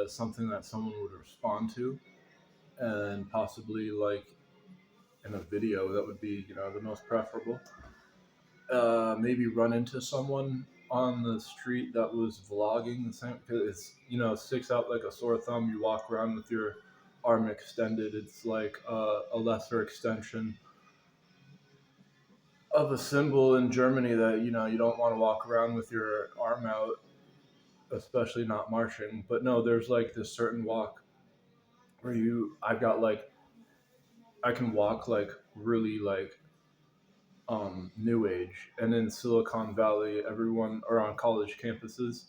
something that someone would respond to, and possibly like in a video that would be the most preferable. Maybe run into someone on the street that was vlogging the same, because it's sticks out like a sore thumb. You walk around with your arm extended. It's like a lesser extension of a symbol in Germany that you don't want to walk around with your arm out, especially not marching. But no, there's like this certain walk where I've got like I can walk like really like new age. And in Silicon Valley, everyone, or on college campuses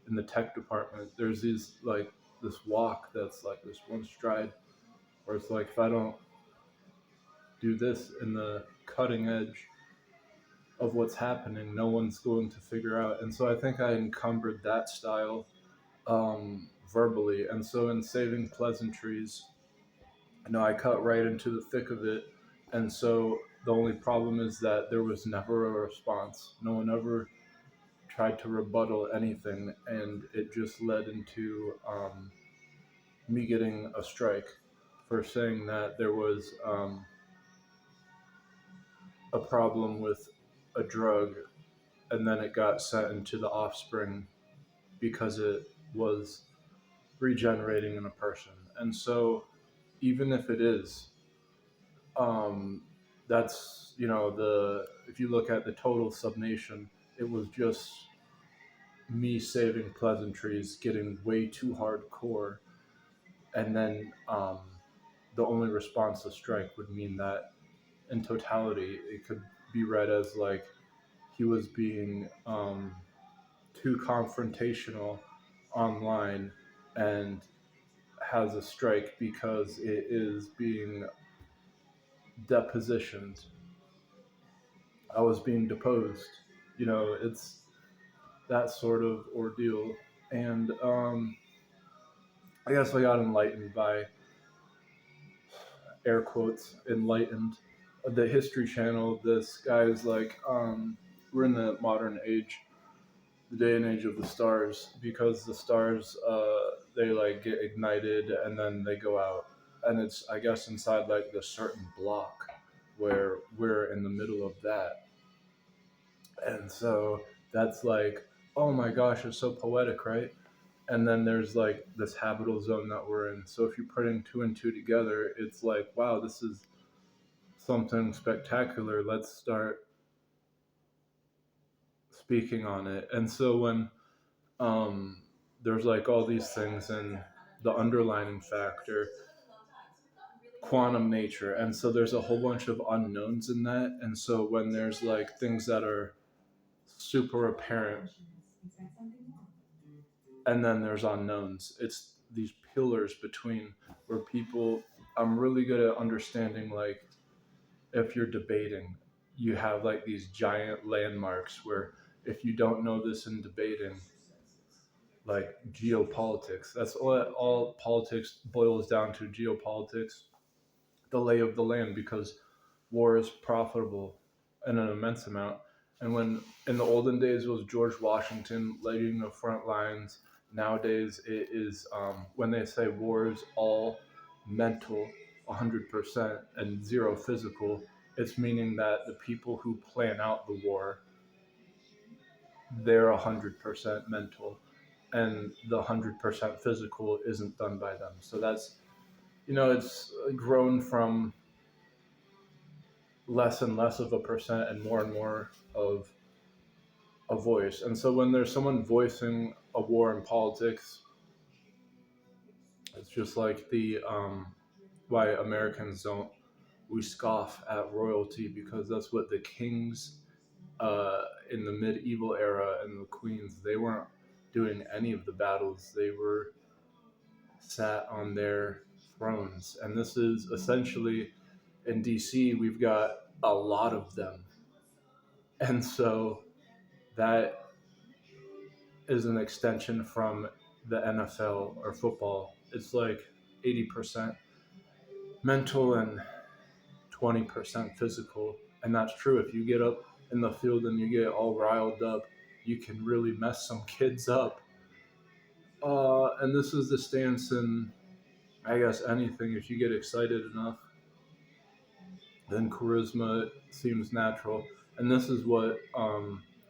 in the tech department, there's these like this walk that's like this one stride, where it's like if I don't do this in the cutting edge of what's happening, no one's going to figure out. And so I think I encumbered that style verbally. And so in Saving Pleasantries, I cut right into the thick of it. And so the only problem is that there was never a response. No one ever tried to rebuttal anything, and it just led into me getting a strike for saying that there was a problem with a drug, and then it got sent into the offspring because it was regenerating in a person. And so, even if it is, um, that's the if you look at the total subnation, it was just me saving pleasantries, getting way too hardcore, and then the only response to strike would mean that in totality, it could be read as like he was being too confrontational online and has a strike because it is being depositioned. I was being deposed. It's that sort of ordeal. And I guess I got enlightened by air quotes enlightened. The History Channel. This guy is like, we're in the modern age, the day and age of the stars, because the stars they like get ignited and then they go out, and it's I guess inside like this certain block where we're in the middle of that, and so that's like, oh my gosh, it's so poetic, right? And then there's like this habitable zone that we're in. So if you're putting two and two together, it's like, wow, this is something spectacular. Let's start speaking on it. And so when um, there's like all these things, and the underlining factor, quantum nature, and so there's a whole bunch of unknowns in that. And so when there's like things that are super apparent, and then there's unknowns, it's these pillars between, where people, I'm really good at understanding, like if you're debating, you have like these giant landmarks where if you don't know this in debating, like geopolitics, that's all politics boils down to, geopolitics, the lay of the land, because war is profitable in an immense amount. And when in the olden days it was George Washington leading the front lines, nowadays it is when they say war is all mental 100% and zero physical, it's meaning that the people who plan out the war, they're 100% mental, and the 100% physical isn't done by them. So that's, it's grown from less and less of a percent and more of a voice. And so when there's someone voicing a war in politics, it's just like the why Americans don't, we scoff at royalty, because that's what the kings in the medieval era, and the queens, they weren't doing any of the battles. They were sat on their thrones. And this is essentially, in DC, we've got a lot of them. And so that is an extension from the NFL or football. It's like 80% mental and 20% physical. And that's true. If you get up in the field and you get all riled up, you can really mess some kids up. And this is the stance in, I guess, anything. If you get excited enough, then charisma seems natural. And this is what,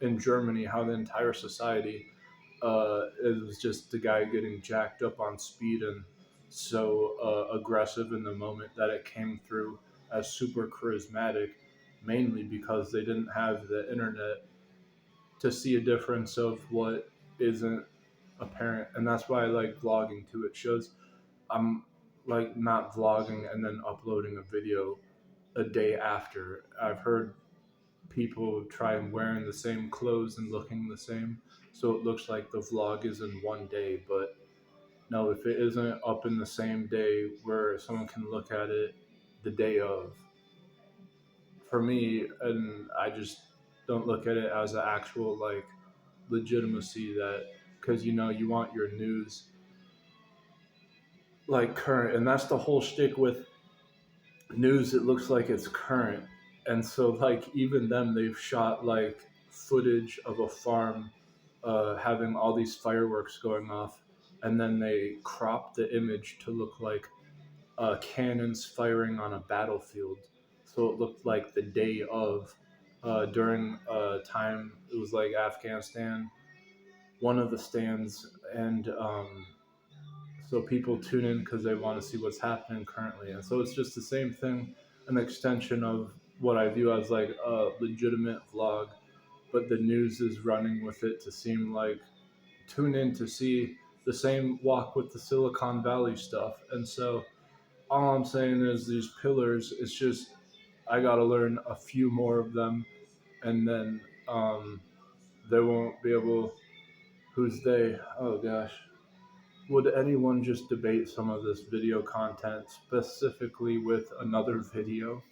in Germany, how the entire society it was just the guy getting jacked up on speed and so aggressive in the moment that it came through as super charismatic, mainly because they didn't have the internet to see a difference of what isn't apparent. And that's why I like vlogging too. It shows I'm like not vlogging and then uploading a video a day after. I've heard people try and wearing the same clothes and looking the same, so it looks like the vlog is in one day. But no, if it isn't up in the same day where someone can look at it the day of, for me, and I just don't look at it as an actual like legitimacy that, because you want your news like current, and that's the whole shtick with news. It looks like it's current, and so like even them, they've shot like footage of a farm having all these fireworks going off, and then they cropped the image to look like cannons firing on a battlefield. So it looked like the day of, during a time it was like Afghanistan, one of the stands, and so people tune in because they want to see what's happening currently. And so it's just the same thing, an extension of what I view as like a legitimate vlog, but the news is running with it to seem like tune in to see the same walk with the Silicon Valley stuff. And so all I'm saying is these pillars, it's just I got to learn a few more of them, and then they won't be able. Who's they? Oh gosh. Would anyone just debate some of this video content specifically with another video?